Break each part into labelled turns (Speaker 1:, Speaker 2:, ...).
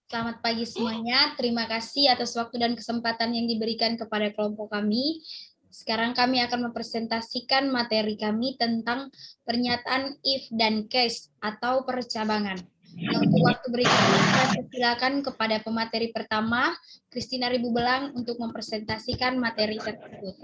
Speaker 1: Selamat pagi semuanya. Terima kasih atas waktu dan kesempatan yang diberikan kepada kelompok kami. Sekarang kami akan mempresentasikan materi kami tentang pernyataan if dan case atau percabangan. Nah, untuk waktu berikutnya, saya persilakan kepada pemateri pertama, Christina Ribubelang, untuk mempresentasikan materi tersebut.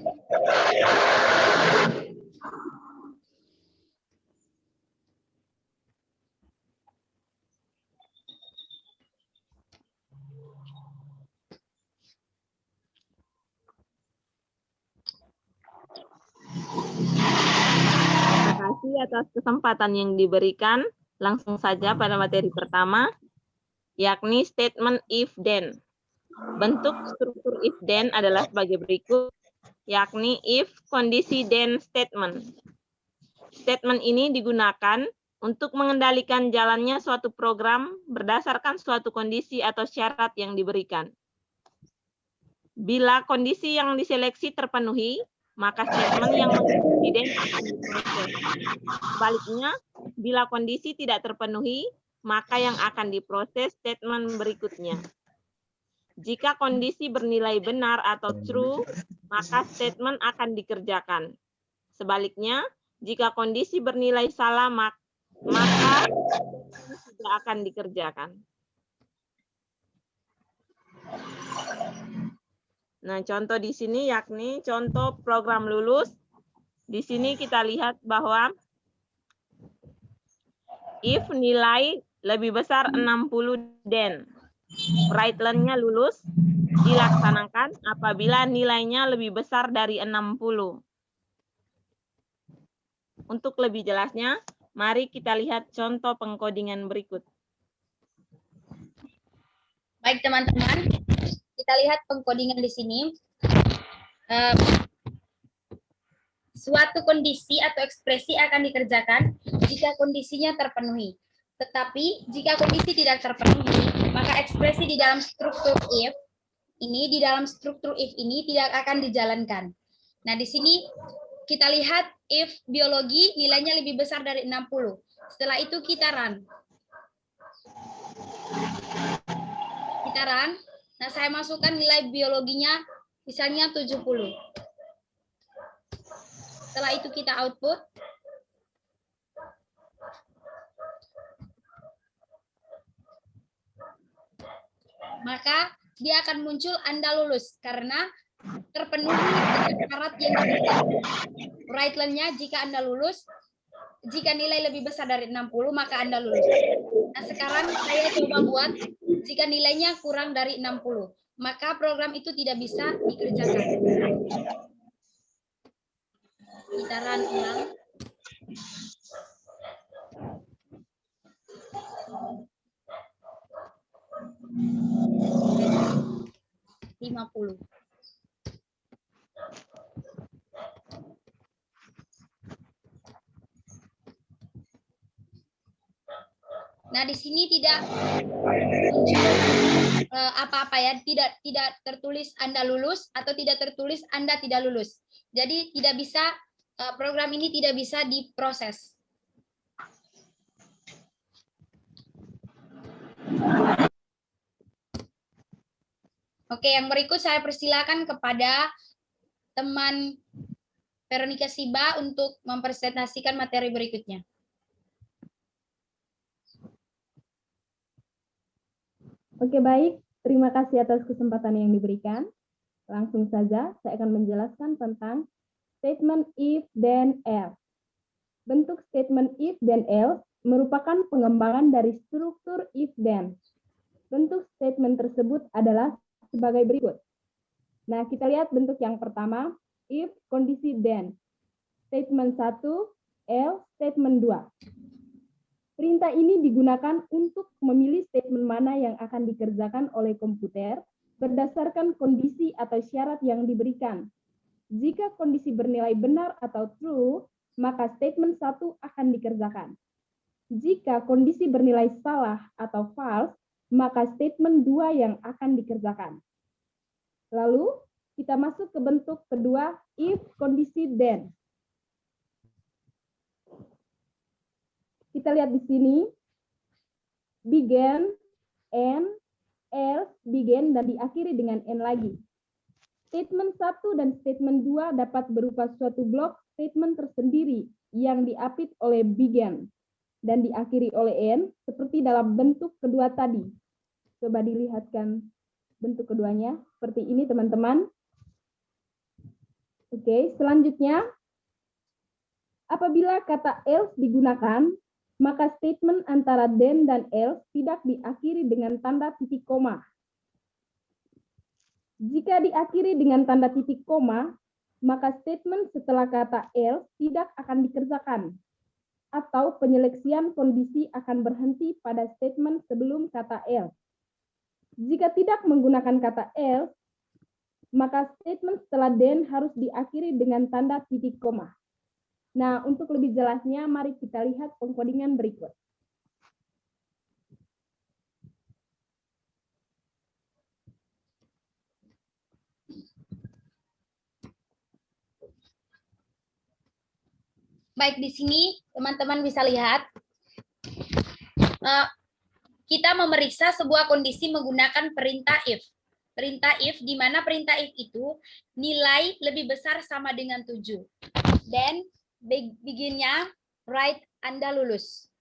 Speaker 2: Terima kasih atas kesempatan yang diberikan. Langsung saja pada materi pertama, yakni statement if then. Bentuk struktur if then adalah sebagai berikut, yakni if kondisi then statement. Statement ini digunakan untuk mengendalikan jalannya suatu program berdasarkan suatu kondisi atau syarat yang diberikan. Bila kondisi yang diseleksi terpenuhi, maka statement yang mengikuti then akan diproses. Sebaliknya, bila kondisi tidak terpenuhi, maka yang akan diproses statement berikutnya. Jika kondisi bernilai benar atau true, maka statement akan dikerjakan. Sebaliknya, jika kondisi bernilai salah, maka statement tidak akan dikerjakan. Nah, contoh di sini yakni contoh program lulus. Di sini kita lihat bahwa if nilai lebih besar 60 then, right line-nya lulus dilaksanakan apabila nilainya lebih besar dari 60. Untuk lebih jelasnya, mari kita lihat contoh pengkodingan berikut.
Speaker 1: Baik teman-teman, kita lihat pengkodingan di sini. Suatu kondisi atau ekspresi akan dikerjakan jika kondisinya terpenuhi. Tetapi jika kondisi tidak terpenuhi, maka ekspresi di dalam struktur if ini tidak akan dijalankan. Nah, di sini kita lihat if biologi nilainya lebih besar dari 60. Setelah itu kita run. Nah, saya masukkan nilai biologinya misalnya 70. Setelah itu kita output. Maka dia akan muncul Anda lulus karena terpenuhi syarat yang diberikan. Right line-nya jika Anda lulus, jika nilai lebih besar dari 60 maka Anda lulus. Nah, sekarang saya coba buat jika nilainya kurang dari 60, maka program itu tidak bisa dikerjakan. Kita run ulang. Nah, di sini tidak muncul apa-apa ya, tidak tertulis Anda lulus atau tidak tertulis Anda tidak lulus. Jadi tidak bisa, program ini tidak bisa diproses. Oke, yang berikut saya persilakan kepada teman Veronica Siba untuk mempresentasikan materi berikutnya.
Speaker 3: Oke, baik. Terima kasih atas kesempatan yang diberikan. Langsung saja, saya akan menjelaskan tentang statement if, then, else. Bentuk statement if, then, else merupakan pengembangan dari struktur if, then. Bentuk statement tersebut adalah sebagai berikut. Nah, kita lihat bentuk yang pertama, if kondisi then. Statement 1, else statement 2. Perintah ini digunakan untuk memilih statement mana yang akan dikerjakan oleh komputer berdasarkan kondisi atau syarat yang diberikan. Jika kondisi bernilai benar atau true, maka statement 1 akan dikerjakan. Jika kondisi bernilai salah atau false, maka statement 2 yang akan dikerjakan. Lalu, kita masuk ke bentuk kedua, if kondisi then. Kita lihat di sini, began, end, else, begin, dan diakhiri dengan N lagi. Statement 1 dan statement 2 dapat berupa suatu blok statement tersendiri yang diapit oleh begin dan diakhiri oleh N seperti dalam bentuk kedua tadi. Coba dilihatkan bentuk keduanya seperti ini, teman-teman. Oke, selanjutnya apabila kata else digunakan, maka statement antara then dan else tidak diakhiri dengan tanda titik koma. Jika diakhiri dengan tanda titik koma, maka statement setelah kata else tidak akan dikerjakan, atau penyeleksian kondisi akan berhenti pada statement sebelum kata else. Jika tidak menggunakan kata else, maka statement setelah then harus diakhiri dengan tanda titik koma. Nah, untuk lebih jelasnya, mari kita lihat pengkodingan berikut.
Speaker 1: Baik, di sini teman-teman bisa lihat kita memeriksa sebuah kondisi menggunakan perintah if. Perintah if, di mana perintah if itu nilai lebih besar sama dengan 7. Dan beginnya write Anda lulus.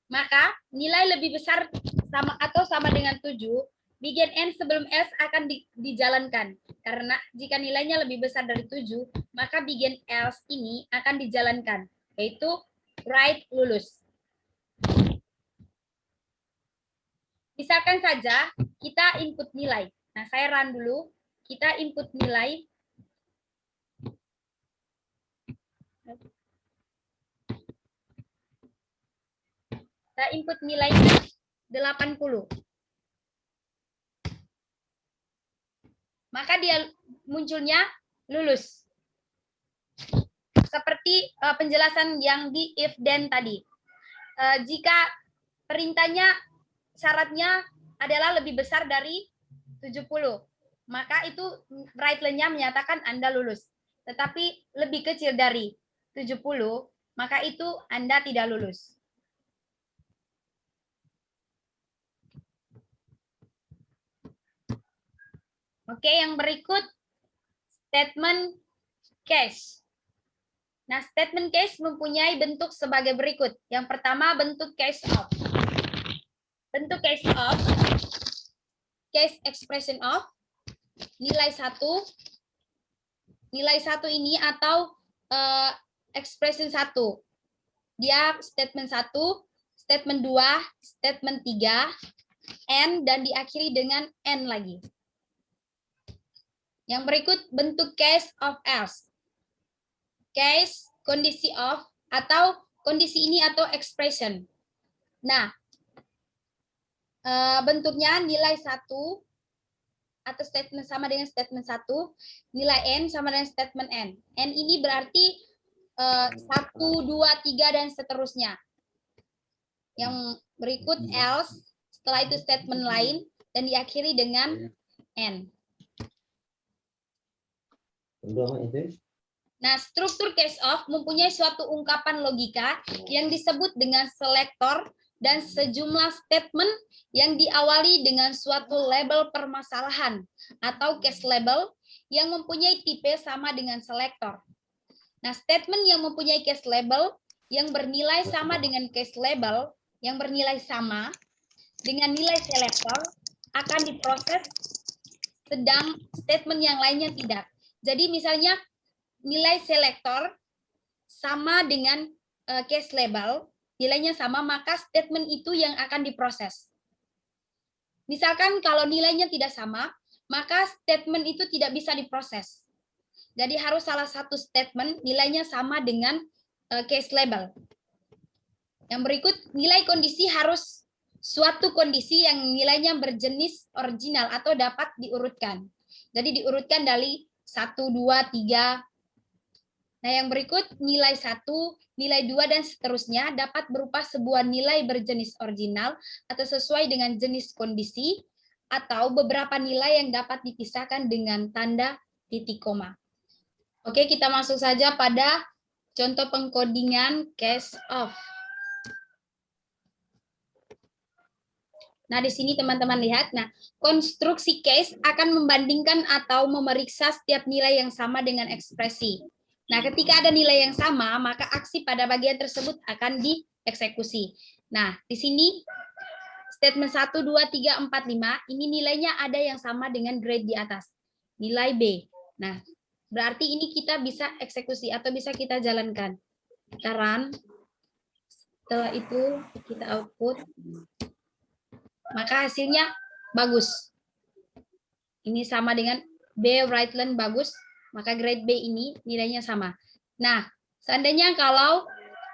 Speaker 1: Maka nilai lebih besar sama atau sama dengan 7, begin N sebelum else akan dijalankan. Karena jika nilainya lebih besar dari 7, maka begin else ini akan dijalankan, yaitu write lulus. Misalkan saja kita input nilai. Nah, saya run dulu. Kita input nilai. Kita input nilainya 80. Maka dia munculnya lulus. Seperti penjelasan yang di if then tadi. Jika perintahnya syaratnya adalah lebih besar dari 70, maka itu write line-nya menyatakan Anda lulus. Tetapi lebih kecil dari 70, maka itu Anda tidak lulus. Oke, yang berikut statement case. Nah, statement case mempunyai bentuk sebagai berikut. Yang pertama, bentuk case of. Bentuk case of, case expression of, nilai 1. Nilai 1 ini atau expression 1. Dia statement 1, statement 2, statement 3, N, dan diakhiri dengan N lagi. Yang berikut bentuk case of else. Case, kondisi of, atau kondisi ini atau expression. Nah, bentuknya nilai 1 atau statement sama dengan statement 1, nilai N sama dengan statement N. N ini berarti 1, 2, 3, dan seterusnya. Yang berikut else, setelah itu statement lain, dan diakhiri dengan N. Nah, struktur case of mempunyai suatu ungkapan logika yang disebut dengan selektor dan sejumlah statement yang diawali dengan suatu label permasalahan atau case label yang mempunyai tipe sama dengan selektor. Nah, statement yang mempunyai case label yang bernilai sama dengan case label yang bernilai sama dengan nilai selektor akan diproses, sedang statement yang lainnya tidak. Jadi misalnya nilai selektor sama dengan case label, nilainya sama, maka statement itu yang akan diproses. Misalkan kalau nilainya tidak sama, maka statement itu tidak bisa diproses. Jadi harus salah satu statement nilainya sama dengan case label. Yang berikut, nilai kondisi harus suatu kondisi yang nilainya berjenis original atau dapat diurutkan. Jadi diurutkan dari 1, 2, 3. Nah, yang berikut nilai 1, nilai 2, dan seterusnya dapat berupa sebuah nilai berjenis original atau sesuai dengan jenis kondisi atau beberapa nilai yang dapat dipisahkan dengan tanda titik koma. Oke, kita masuk saja pada contoh pengkodingan case of. Nah, di sini teman-teman lihat. Nah, konstruksi case akan membandingkan atau memeriksa setiap nilai yang sama dengan ekspresi. Nah, ketika ada nilai yang sama, maka aksi pada bagian tersebut akan dieksekusi. Nah, di sini statement 1, 2, 3, 4, 5, ini nilainya ada yang sama dengan grade di atas. Nilai B. Nah, berarti ini kita bisa eksekusi atau bisa kita jalankan. Kita run. Setelah itu kita output. Maka hasilnya bagus. Ini sama dengan B Brightland bagus, maka grade B ini nilainya sama. Nah, seandainya kalau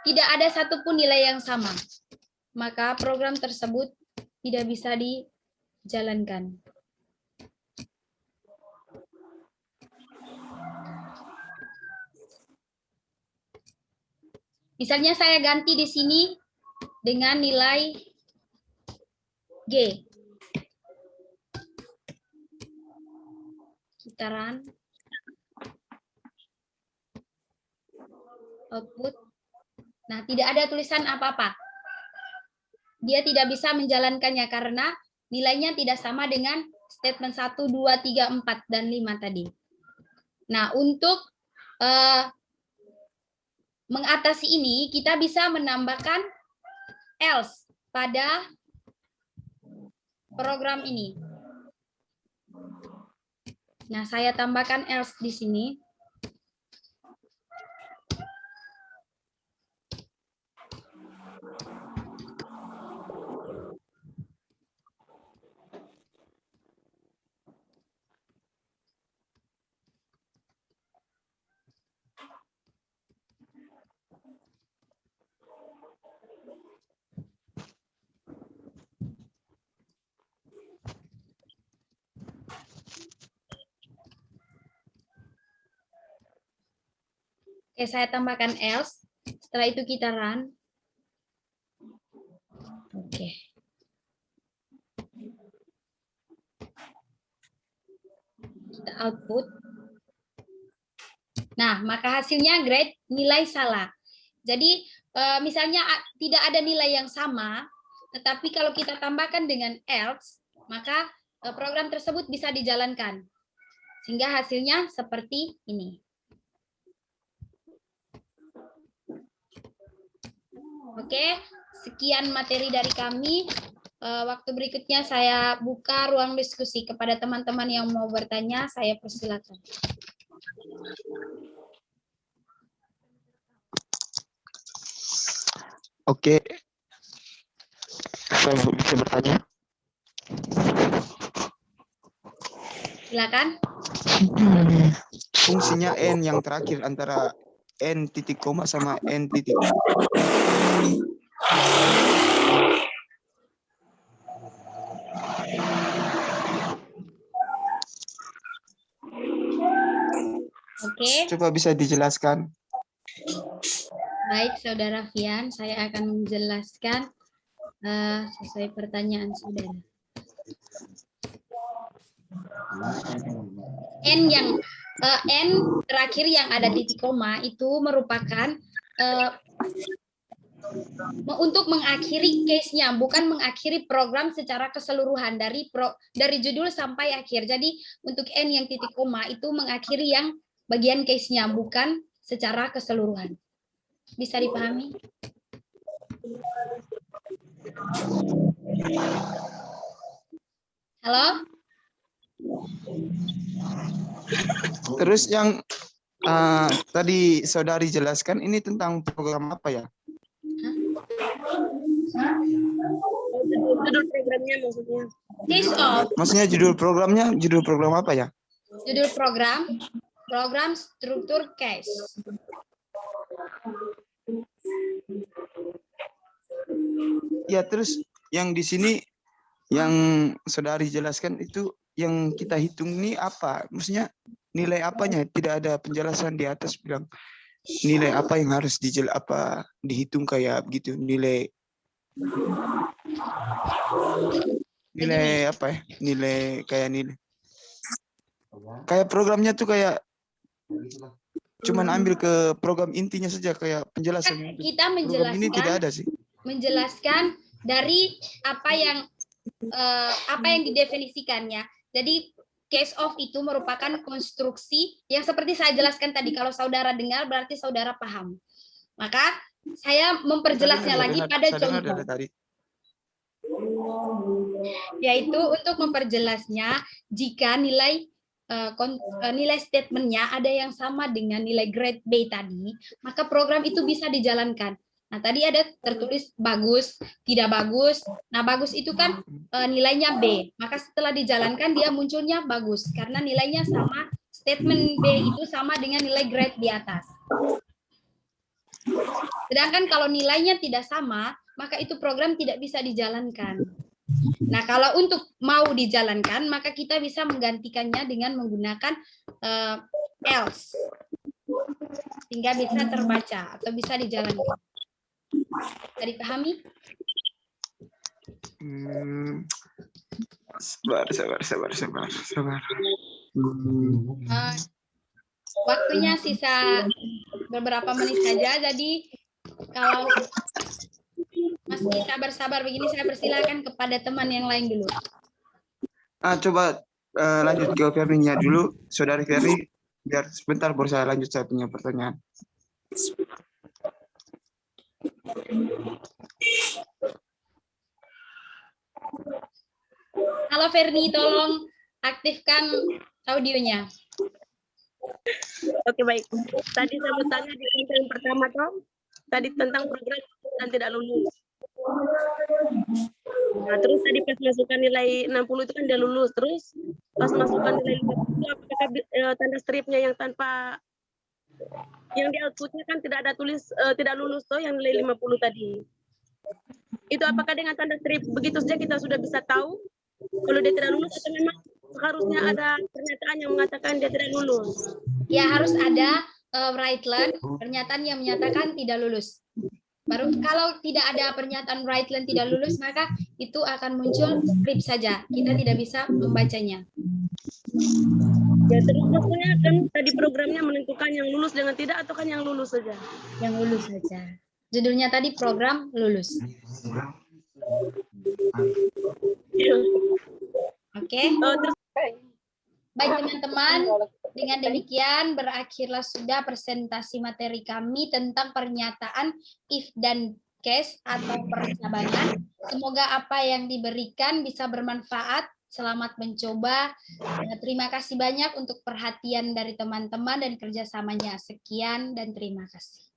Speaker 1: tidak ada satupun nilai yang sama, maka program tersebut tidak bisa dijalankan. Misalnya saya ganti di sini dengan nilai G. Kita run. Output. Nah, tidak ada tulisan apa-apa. Dia tidak bisa menjalankannya karena nilainya tidak sama dengan statement 1, 2, 3, 4, dan 5 tadi. Nah, untuk mengatasi ini, kita bisa menambahkan else pada program ini. Nah, saya tambahkan else di sini. Oke, saya tambahkan else. Setelah itu kita run. Oke. Kita output. Nah, maka hasilnya grade nilai salah. Jadi, misalnya tidak ada nilai yang sama, tetapi kalau kita tambahkan dengan else, maka program tersebut bisa dijalankan. Sehingga hasilnya seperti ini. Oke, sekian materi dari kami. Waktu berikutnya saya buka ruang diskusi kepada teman-teman yang mau bertanya, saya persilakan.
Speaker 4: Oke, saya bisa bertanya.
Speaker 1: Silakan.
Speaker 4: Fungsinya N yang terakhir antara N titik koma sama N titik.
Speaker 1: Oke.
Speaker 4: Coba bisa dijelaskan.
Speaker 1: Baik, Saudara Fian, saya akan menjelaskan sesuai pertanyaan saudara. N terakhir yang ada titik koma itu merupakan untuk mengakhiri case-nya, bukan mengakhiri program secara keseluruhan dari judul sampai akhir. Jadi untuk N yang titik koma itu mengakhiri yang bagian case-nya, bukan secara keseluruhan. Bisa dipahami? Halo?
Speaker 4: Terus yang tadi saudari jelaskan ini tentang program apa ya?
Speaker 2: Judul programnya maksudnya.
Speaker 4: Maksudnya judul program apa ya?
Speaker 1: Judul program struktur case.
Speaker 4: Ya, terus yang di sini yang saudari jelaskan itu yang kita hitung ini apa? Maksudnya nilai apanya? Tidak ada penjelasan di atas bilang nilai apa yang harus dihitung kayak begitu, nilai apa ya? Nilai kayak programnya tuh kayak cuman ambil ke program intinya saja kayak penjelasan.
Speaker 1: Kita
Speaker 4: program ini tidak ada sih.
Speaker 1: menjelaskan dari apa yang apa yang didefinisikannya. Jadi case of itu merupakan konstruksi yang seperti saya jelaskan tadi. Kalau saudara dengar berarti saudara paham. Maka saya memperjelasnya lagi pada contoh. Yaitu untuk memperjelasnya jika nilai nilai statementnya ada yang sama dengan nilai grade B tadi, maka program itu bisa dijalankan. Nah, tadi ada tertulis bagus, tidak bagus. Nah, bagus itu kan nilainya B. Maka setelah dijalankan dia munculnya bagus karena nilainya sama, statement B itu sama dengan nilai grade di atas. Sedangkan kalau nilainya tidak sama, maka itu program tidak bisa dijalankan. Nah, kalau untuk mau dijalankan, maka kita bisa menggantikannya dengan menggunakan else. Sehingga bisa terbaca atau bisa dijalankan. Bisa dipahami?
Speaker 4: Sabar.
Speaker 1: Waktunya sisa beberapa menit saja, jadi kalau masih sabar-sabar begini, saya persilakan kepada teman yang lain dulu.
Speaker 4: Coba lanjut ke Ferninya dulu, Saudari Ferni, biar sebentar baru saya lanjut saya punya pertanyaan.
Speaker 1: Halo Ferni, tolong aktifkan audionya.
Speaker 5: Oke, baik. Tadi saya bertanya di contoh yang pertama toh, tadi tentang program dan tidak lulus. Nah, terus tadi pas masukkan nilai 60 itu kan dia lulus. Terus pas masukkan nilai 50, apakah tanda stripnya yang tanpa, yang di outputnya kan tidak ada tulis tidak lulus toh yang nilai 50 tadi. Itu apakah dengan tanda strip begitu saja kita sudah bisa tahu kalau dia tidak lulus, atau memang harusnya ada pernyataan yang mengatakan dia tidak lulus?
Speaker 1: Ya, harus ada write-learn, pernyataan yang menyatakan tidak lulus. Baru kalau tidak ada pernyataan write-learn tidak lulus, maka itu akan muncul script saja. Kita tidak bisa membacanya.
Speaker 5: Ya, terus maksudnya kan tadi programnya menentukan yang lulus dengan tidak, atau kan yang lulus saja?
Speaker 1: Yang lulus saja. Judulnya tadi program lulus. Oke. Baik teman-teman, dengan demikian berakhirlah sudah presentasi materi kami tentang pernyataan if dan case atau percabangan. Semoga apa yang diberikan bisa bermanfaat. Selamat mencoba. Terima kasih banyak untuk perhatian dari teman-teman dan kerjasamanya. Sekian dan terima kasih.